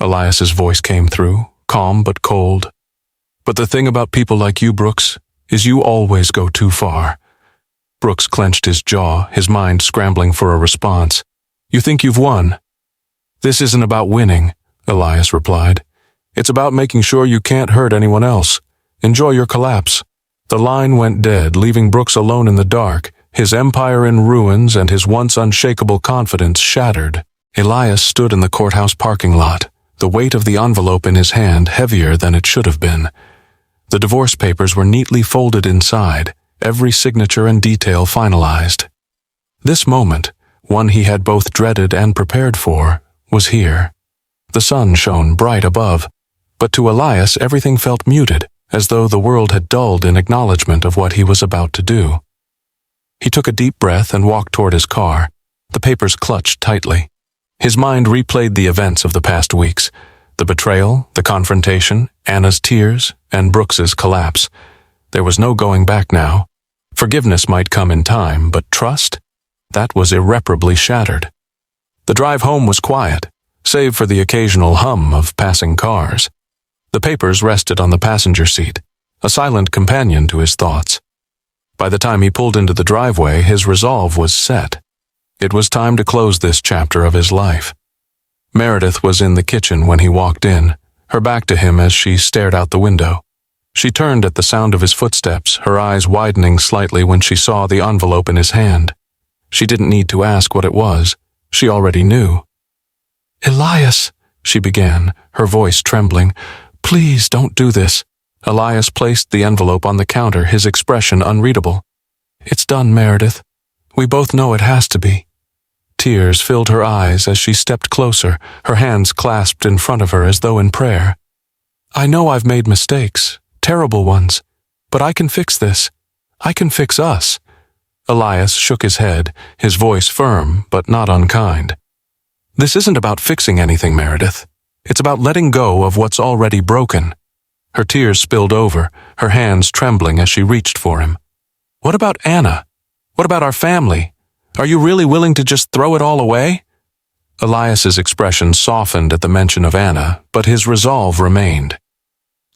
Elias's voice came through, calm but cold. "But the thing about people like you, Brooks, is you always go too far." Brooks clenched his jaw, his mind scrambling for a response. "You think you've won?" "This isn't about winning," Elias replied. "It's about making sure you can't hurt anyone else. Enjoy your collapse." The line went dead, leaving Brooks alone in the dark, his empire in ruins and his once unshakable confidence shattered. Elias stood in the courthouse parking lot, the weight of the envelope in his hand heavier than it should have been. The divorce papers were neatly folded inside, every signature and detail finalized. This moment, one he had both dreaded and prepared for, was here. The sun shone bright above, but to Elias everything felt muted, as though the world had dulled in acknowledgement of what he was about to do. He took a deep breath and walked toward his car, the papers clutched tightly. His mind replayed the events of the past weeks, the betrayal, the confrontation, Anna's tears, and Brooks's collapse. There was no going back now. Forgiveness might come in time, but trust? That was irreparably shattered. The drive home was quiet, save for the occasional hum of passing cars. The papers rested on the passenger seat, a silent companion to his thoughts. By the time he pulled into the driveway, his resolve was set. It was time to close this chapter of his life. Meredith was in the kitchen when he walked in, her back to him as she stared out the window. She turned at the sound of his footsteps, her eyes widening slightly when she saw the envelope in his hand. She didn't need to ask what it was. She already knew. "Elias," she began, her voice trembling. "Please don't do this." Elias placed the envelope on the counter, his expression unreadable. "It's done, Meredith. We both know it has to be." Tears filled her eyes as she stepped closer, her hands clasped in front of her as though in prayer. "I know I've made mistakes, terrible ones, but I can fix this. I can fix us." Elias shook his head, his voice firm but not unkind. "This isn't about fixing anything, Meredith. It's about letting go of what's already broken." Her tears spilled over, her hands trembling as she reached for him. "What about Anna? What about our family? Are you really willing to just throw it all away?" Elias's expression softened at the mention of Anna, but his resolve remained.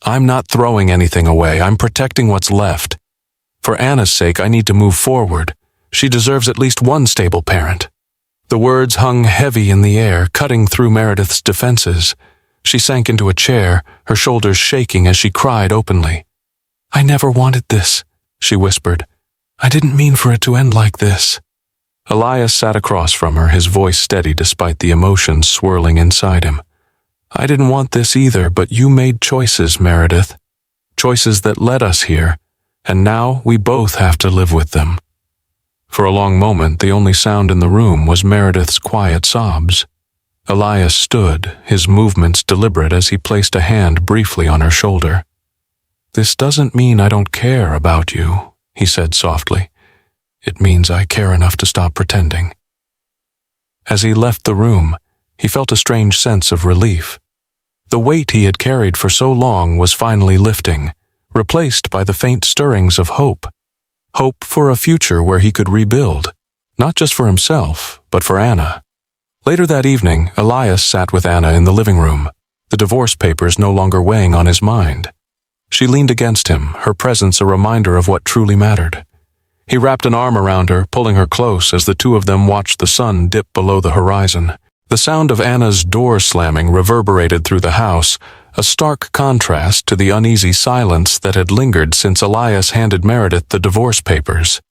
"I'm not throwing anything away. I'm protecting what's left. For Anna's sake, I need to move forward. She deserves at least one stable parent." The words hung heavy in the air, cutting through Meredith's defenses. She sank into a chair, her shoulders shaking as she cried openly. "I never wanted this," she whispered. "I didn't mean for it to end like this." Elias sat across from her, his voice steady despite the emotions swirling inside him. "I didn't want this either, but you made choices, Meredith. Choices that led us here, and now we both have to live with them." For a long moment, the only sound in the room was Meredith's quiet sobs. Elias stood, his movements deliberate as he placed a hand briefly on her shoulder. "This doesn't mean I don't care about you," he said softly. "It means I care enough to stop pretending." As he left the room, he felt a strange sense of relief. The weight he had carried for so long was finally lifting, replaced by the faint stirrings of hope. Hope for a future where he could rebuild, not just for himself, but for Anna. Later that evening, Elias sat with Anna in the living room, the divorce papers no longer weighing on his mind. She leaned against him, her presence a reminder of what truly mattered. He wrapped an arm around her, pulling her close as the two of them watched the sun dip below the horizon. The sound of Anna's door slamming reverberated through the house, a stark contrast to the uneasy silence that had lingered since Elias handed Meredith the divorce papers.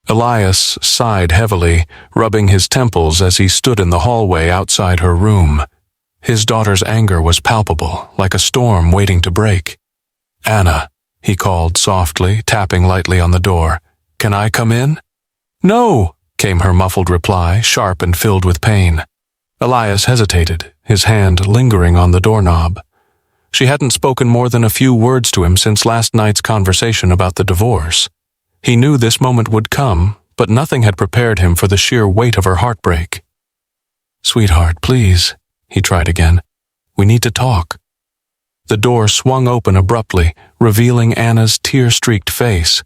Elias sighed heavily, rubbing his temples as he stood in the hallway outside her room. His daughter's anger was palpable, like a storm waiting to break. "Anna," he called softly, tapping lightly on the door. "Can I come in?" "No," came her muffled reply, sharp and filled with pain. Elias hesitated, his hand lingering on the doorknob. She hadn't spoken more than a few words to him since last night's conversation about the divorce. He knew this moment would come, but nothing had prepared him for the sheer weight of her heartbreak. "Sweetheart, please," he tried again. "We need to talk." The door swung open abruptly, revealing Anna's tear-streaked face.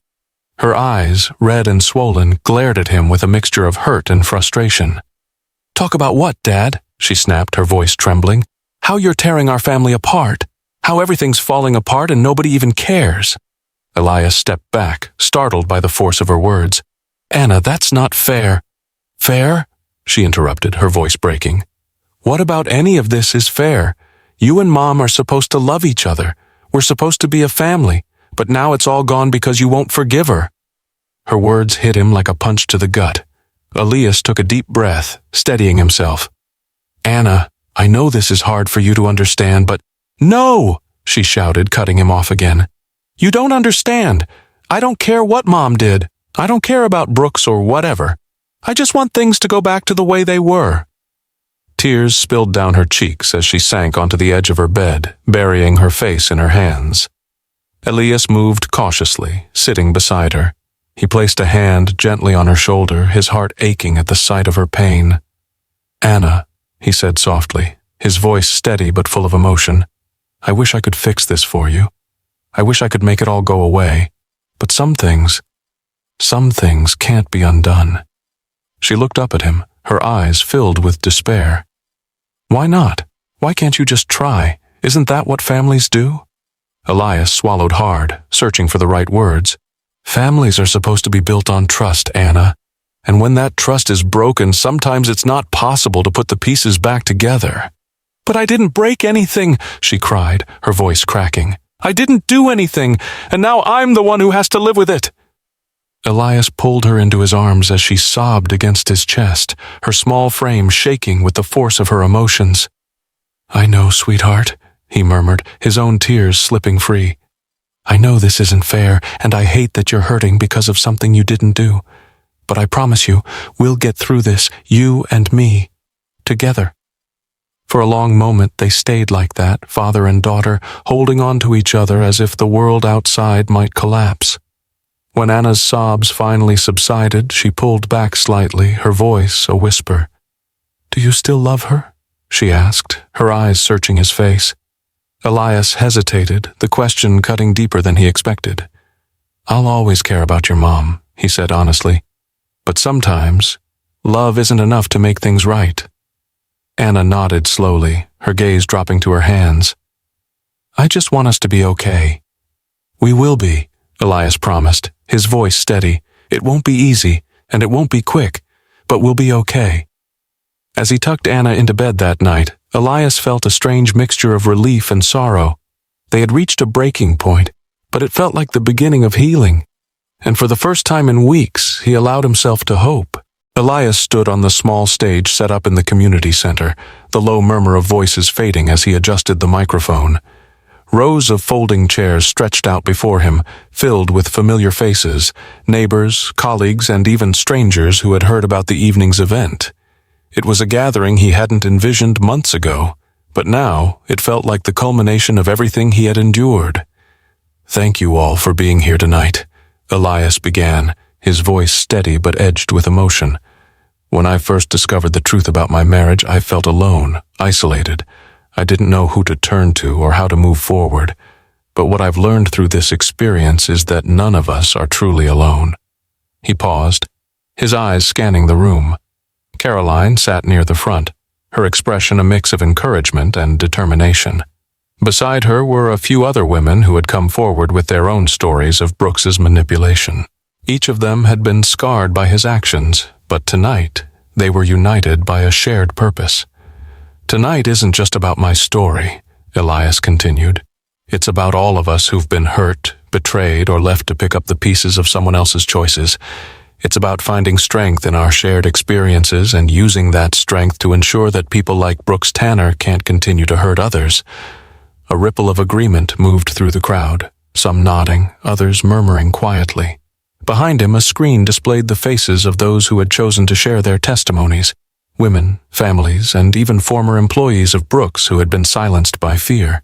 Her eyes, red and swollen, glared at him with a mixture of hurt and frustration. "Talk about what, Dad?" she snapped, her voice trembling. "How you're tearing our family apart. How everything's falling apart and nobody even cares." Elias stepped back, startled by the force of her words. "Anna, that's not fair." "Fair?" she interrupted, her voice breaking. "What about any of this is fair? You and Mom are supposed to love each other. We're supposed to be a family, but now it's all gone because you won't forgive her." Her words hit him like a punch to the gut. Elias took a deep breath, steadying himself. "Anna, I know this is hard for you to understand, but—" "No!" she shouted, cutting him off again. "You don't understand. I don't care what Mom did. I don't care about Brooks or whatever. I just want things to go back to the way they were." Tears spilled down her cheeks as she sank onto the edge of her bed, burying her face in her hands. Elias moved cautiously, sitting beside her. He placed a hand gently on her shoulder, his heart aching at the sight of her pain. "Anna," he said softly, his voice steady but full of emotion, "I wish I could fix this for you. I wish I could make it all go away. But some things can't be undone." She looked up at him, her eyes filled with despair. "Why not? Why can't you just try? Isn't that what families do?" Elias swallowed hard, searching for the right words. "Families are supposed to be built on trust, Anna. And when that trust is broken, sometimes it's not possible to put the pieces back together." "But I didn't break anything," she cried, her voice cracking. "I didn't do anything, and now I'm the one who has to live with it." Elias pulled her into his arms as she sobbed against his chest, her small frame shaking with the force of her emotions. "I know, sweetheart," he murmured, his own tears slipping free. "I know this isn't fair, and I hate that you're hurting because of something you didn't do. But I promise you, we'll get through this, you and me, together." For a long moment they stayed like that, father and daughter, holding on to each other as if the world outside might collapse. When Anna's sobs finally subsided, she pulled back slightly, her voice a whisper. "Do you still love her?" she asked, her eyes searching his face. Elias hesitated, the question cutting deeper than he expected. "I'll always care about your mom," he said honestly. "But sometimes, love isn't enough to make things right." Anna nodded slowly, her gaze dropping to her hands. "I just want us to be okay." "We will be," Elias promised, his voice steady. "It won't be easy, and it won't be quick, but we'll be okay." As he tucked Anna into bed that night, Elias felt a strange mixture of relief and sorrow. They had reached a breaking point, but it felt like the beginning of healing. And for the first time in weeks, he allowed himself to hope. Elias stood on the small stage set up in the community center, the low murmur of voices fading as he adjusted the microphone. Rows of folding chairs stretched out before him, filled with familiar faces, neighbors, colleagues, and even strangers who had heard about the evening's event. It was a gathering he hadn't envisioned months ago, but now it felt like the culmination of everything he had endured. "Thank you all for being here tonight," Elias began, his voice steady but edged with emotion. "When I first discovered the truth about my marriage, I felt alone, isolated. I didn't know who to turn to or how to move forward. But what I've learned through this experience is that none of us are truly alone." He paused, his eyes scanning the room. Caroline sat near the front, her expression a mix of encouragement and determination. Beside her were a few other women who had come forward with their own stories of Brooks's manipulation. Each of them had been scarred by his actions, but tonight they were united by a shared purpose. Tonight isn't just about my story, Elias continued. It's about all of us who've been hurt, betrayed, or left to pick up the pieces of someone else's choices. It's about finding strength in our shared experiences and using that strength to ensure that people like Brooks Tanner can't continue to hurt others. A ripple of agreement moved through the crowd, some nodding, others murmuring quietly. Behind him, a screen displayed the faces of those who had chosen to share their testimonies. Women, families, and even former employees of Brooks who had been silenced by fear.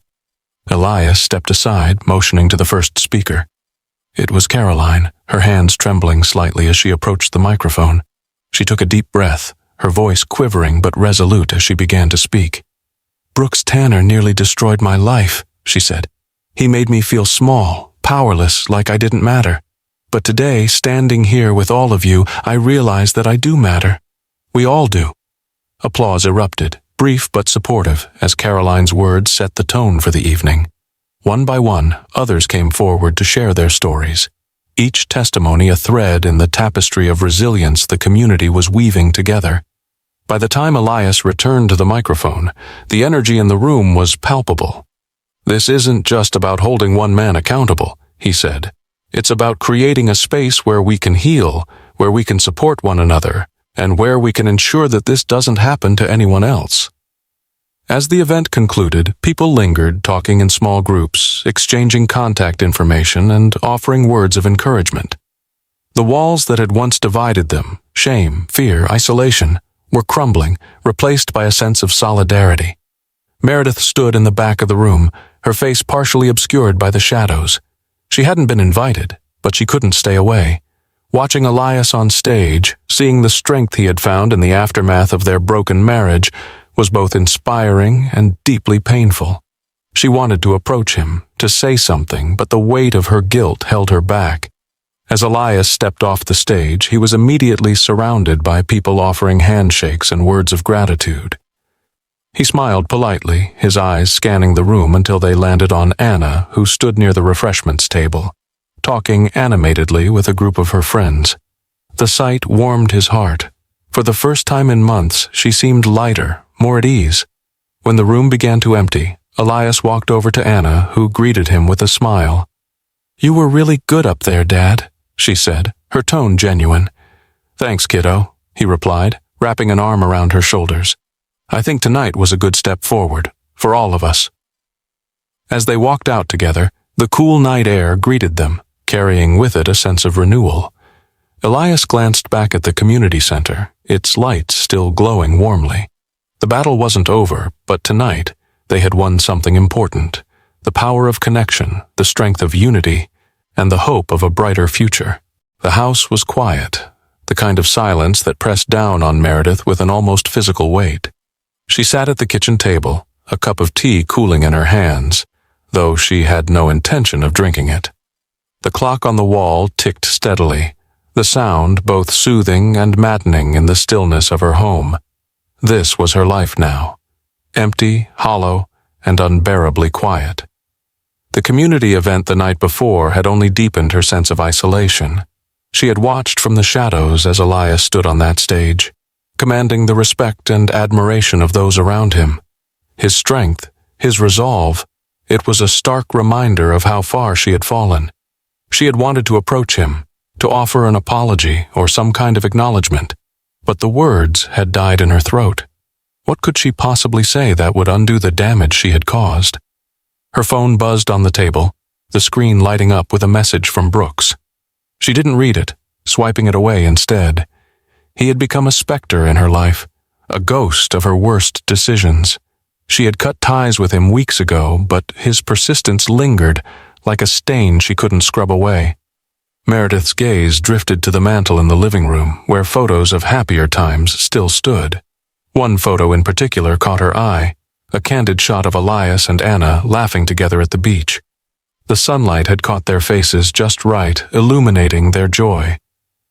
Elias stepped aside, motioning to the first speaker. It was Caroline, her hands trembling slightly as she approached the microphone. She took a deep breath, her voice quivering but resolute as she began to speak. "Brooks Tanner nearly destroyed my life," she said. "He made me feel small, powerless, like I didn't matter. But today, standing here with all of you, I realize that I do matter. We all do." Applause erupted, brief but supportive, as Caroline's words set the tone for the evening. One by one, others came forward to share their stories. Each testimony a thread in the tapestry of resilience the community was weaving together. By the time Elias returned to the microphone, the energy in the room was palpable. "This isn't just about holding one man accountable," he said. "It's about creating a space where we can heal, where we can support one another, and where we can ensure that this doesn't happen to anyone else." As the event concluded, people lingered, talking in small groups, exchanging contact information, and offering words of encouragement. The walls that had once divided them, shame, fear, isolation, were crumbling, replaced by a sense of solidarity. Meredith stood in the back of the room, her face partially obscured by the shadows. She hadn't been invited, but she couldn't stay away. Watching Elias on stage, seeing the strength he had found in the aftermath of their broken marriage, was both inspiring and deeply painful. She wanted to approach him, to say something, but the weight of her guilt held her back. As Elias stepped off the stage, he was immediately surrounded by people offering handshakes and words of gratitude. He smiled politely, his eyes scanning the room until they landed on Anna, who stood near the refreshments table, talking animatedly with a group of her friends. The sight warmed his heart. For the first time in months, she seemed lighter, more at ease. When the room began to empty, Elias walked over to Anna, who greeted him with a smile. "You were really good up there, Dad," she said, her tone genuine. "Thanks, kiddo," he replied, wrapping an arm around her shoulders. "I think tonight was a good step forward, for all of us." As they walked out together, the cool night air greeted them, carrying with it a sense of renewal. Elias glanced back at the community center, its lights still glowing warmly. The battle wasn't over, but tonight they had won something important: the power of connection, the strength of unity, and the hope of a brighter future. The house was quiet, the kind of silence that pressed down on Meredith with an almost physical weight. She sat at the kitchen table, a cup of tea cooling in her hands, though she had no intention of drinking it. The clock on the wall ticked steadily, the sound both soothing and maddening in the stillness of her home. This was her life now, empty, hollow, and unbearably quiet. The community event the night before had only deepened her sense of isolation. She had watched from the shadows as Elias stood on that stage, commanding the respect and admiration of those around him. His strength, his resolve, it was a stark reminder of how far she had fallen. She had wanted to approach him, to offer an apology or some kind of acknowledgement, but the words had died in her throat. What could she possibly say that would undo the damage she had caused? Her phone buzzed on the table, the screen lighting up with a message from Brooks. She didn't read it, swiping it away instead. He had become a specter in her life, a ghost of her worst decisions. She had cut ties with him weeks ago, but his persistence lingered, like a stain she couldn't scrub away. Meredith's gaze drifted to the mantel in the living room, where photos of happier times still stood. One photo in particular caught her eye, a candid shot of Elias and Anna laughing together at the beach. The sunlight had caught their faces just right, illuminating their joy.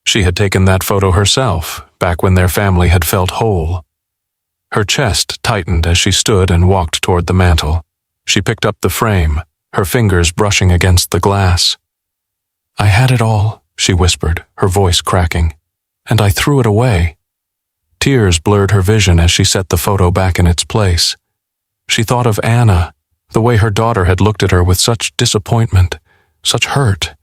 She had taken that photo herself, back when their family had felt whole. Her chest tightened as she stood and walked toward the mantel. She picked up the frame, her fingers brushing against the glass. "I had it all," she whispered, her voice cracking, "and I threw it away." Tears blurred her vision as she set the photo back in its place. She thought of Anna, the way her daughter had looked at her with such disappointment, such hurt.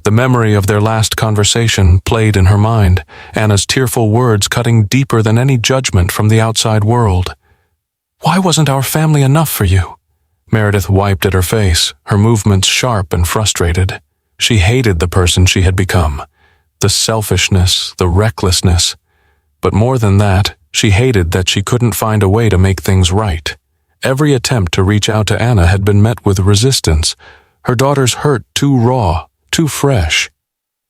The memory of their last conversation played in her mind, Anna's tearful words cutting deeper than any judgment from the outside world. "Why wasn't our family enough for you?" Meredith wiped at her face, her movements sharp and frustrated. She hated the person she had become, the selfishness, the recklessness. But more than that, she hated that she couldn't find a way to make things right. Every attempt to reach out to Anna had been met with resistance, her daughter's hurt too raw, too fresh.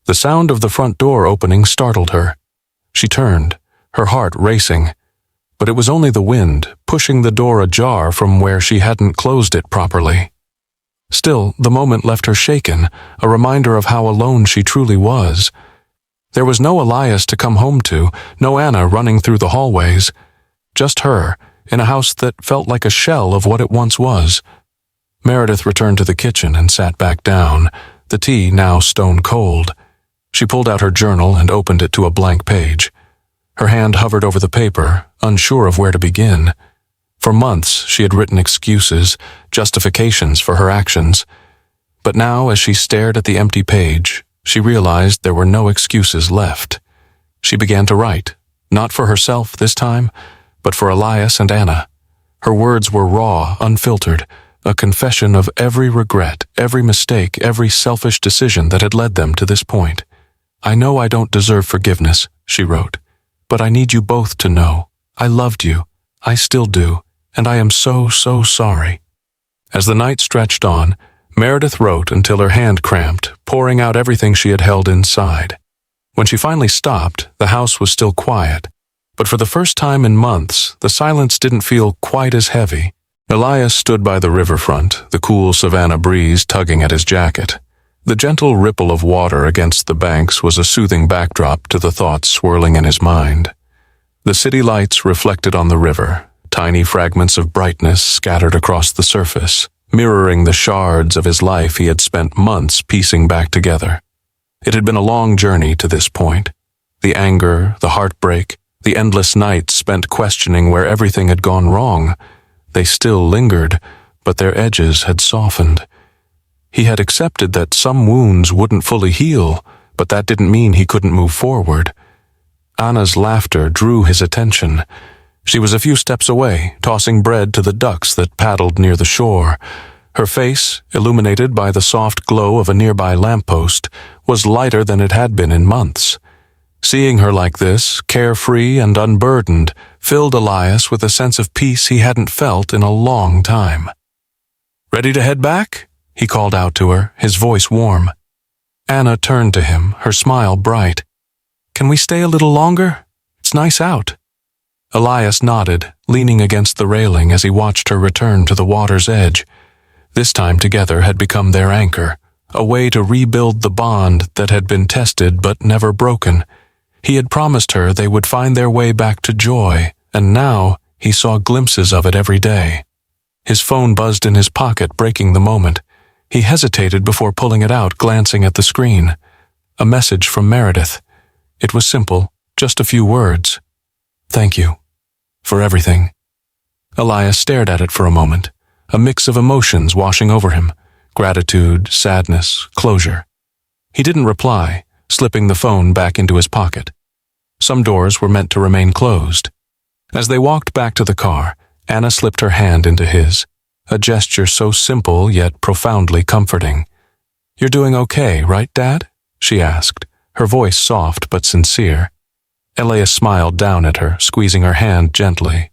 The sound of the front door opening startled her. She turned, her heart racing. But it was only the wind, pushing the door ajar from where she hadn't closed it properly. Still, the moment left her shaken, a reminder of how alone she truly was. There was no Elias to come home to, no Anna running through the hallways. Just her, in a house that felt like a shell of what it once was. Meredith returned to the kitchen and sat back down, the tea now stone cold. She pulled out her journal and opened it to a blank page. Her hand hovered over the paper, unsure of where to begin. For months she had written excuses, justifications for her actions. But now, as she stared at the empty page, she realized there were no excuses left. She began to write, not for herself this time, but for Elias and Anna. Her words were raw, unfiltered, a confession of every regret, every mistake, every selfish decision that had led them to this point. "I know I don't deserve forgiveness," she wrote, "but I need you both to know. I loved you. I still do, and I am so sorry." As the night stretched on, Meredith wrote until her hand cramped, pouring out everything she had held inside. When she finally stopped, the house was still quiet, but for the first time in months, the silence didn't feel quite as heavy. Elias stood by the riverfront, the cool Savannah breeze tugging at his jacket. The gentle ripple of water against the banks was a soothing backdrop to the thoughts swirling in his mind. The city lights reflected on the river, tiny fragments of brightness scattered across the surface, mirroring the shards of his life he had spent months piecing back together. It had been a long journey to this point. The anger, the heartbreak, the endless nights spent questioning where everything had gone wrong. They still lingered, but their edges had softened. He had accepted that some wounds wouldn't fully heal, but that didn't mean he couldn't move forward. Anna's laughter drew his attention. She was a few steps away, tossing bread to the ducks that paddled near the shore. Her face, illuminated by the soft glow of a nearby lamppost, was lighter than it had been in months. Seeing her like this, carefree and unburdened, filled Elias with a sense of peace he hadn't felt in a long time. "Ready to head back?" he called out to her, his voice warm. Anna turned to him, her smile bright. "Can we stay a little longer? It's nice out." Elias nodded, leaning against the railing as he watched her return to the water's edge. This time together had become their anchor, a way to rebuild the bond that had been tested but never broken. He had promised her they would find their way back to joy, and now he saw glimpses of it every day. His phone buzzed in his pocket, breaking the moment. He hesitated before pulling it out, glancing at the screen. A message from Meredith. It was simple, just a few words. "Thank you. For everything." Elias stared at it for a moment, a mix of emotions washing over him. Gratitude, sadness, closure. He didn't reply, slipping the phone back into his pocket. Some doors were meant to remain closed. As they walked back to the car, Anna slipped her hand into his, a gesture so simple yet profoundly comforting. "You're doing okay, right, Dad?" she asked, her voice soft but sincere. Elias smiled down at her, squeezing her hand gently.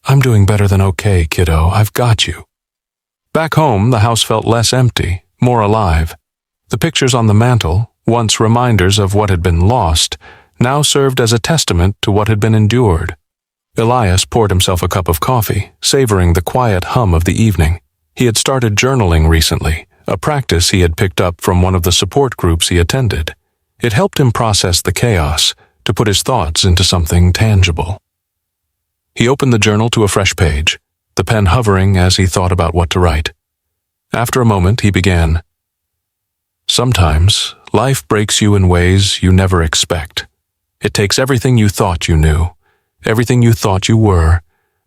"I'm doing better than okay, kiddo. I've got you." Back home, the house felt less empty, more alive. The pictures on the mantel, once reminders of what had been lost, now served as a testament to what had been endured. Elias poured himself a cup of coffee, savoring the quiet hum of the evening. He had started journaling recently, a practice he had picked up from one of the support groups he attended. It helped him process the chaos, to put his thoughts into something tangible. He opened the journal to a fresh page, the pen hovering as he thought about what to write. After a moment, he began, "Sometimes, life breaks you in ways you never expect. It takes everything you thought you knew, everything you thought you were,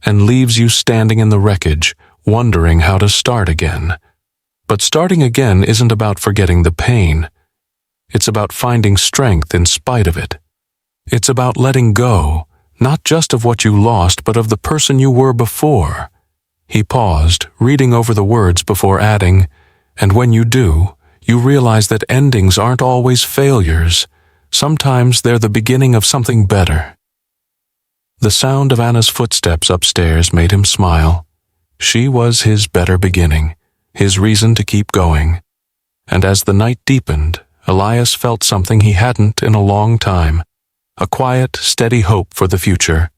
and leaves you standing in the wreckage, wondering how to start again. But starting again isn't about forgetting the pain. It's about finding strength in spite of it. It's about letting go, not just of what you lost, but of the person you were before. He paused, reading over the words before adding, "And when you do, you realize that endings aren't always failures. Sometimes they're the beginning of something better." The sound of Anna's footsteps upstairs made him smile. She was his better beginning, his reason to keep going. And as the night deepened, Elias felt something he hadn't in a long time, a quiet, steady hope for the future.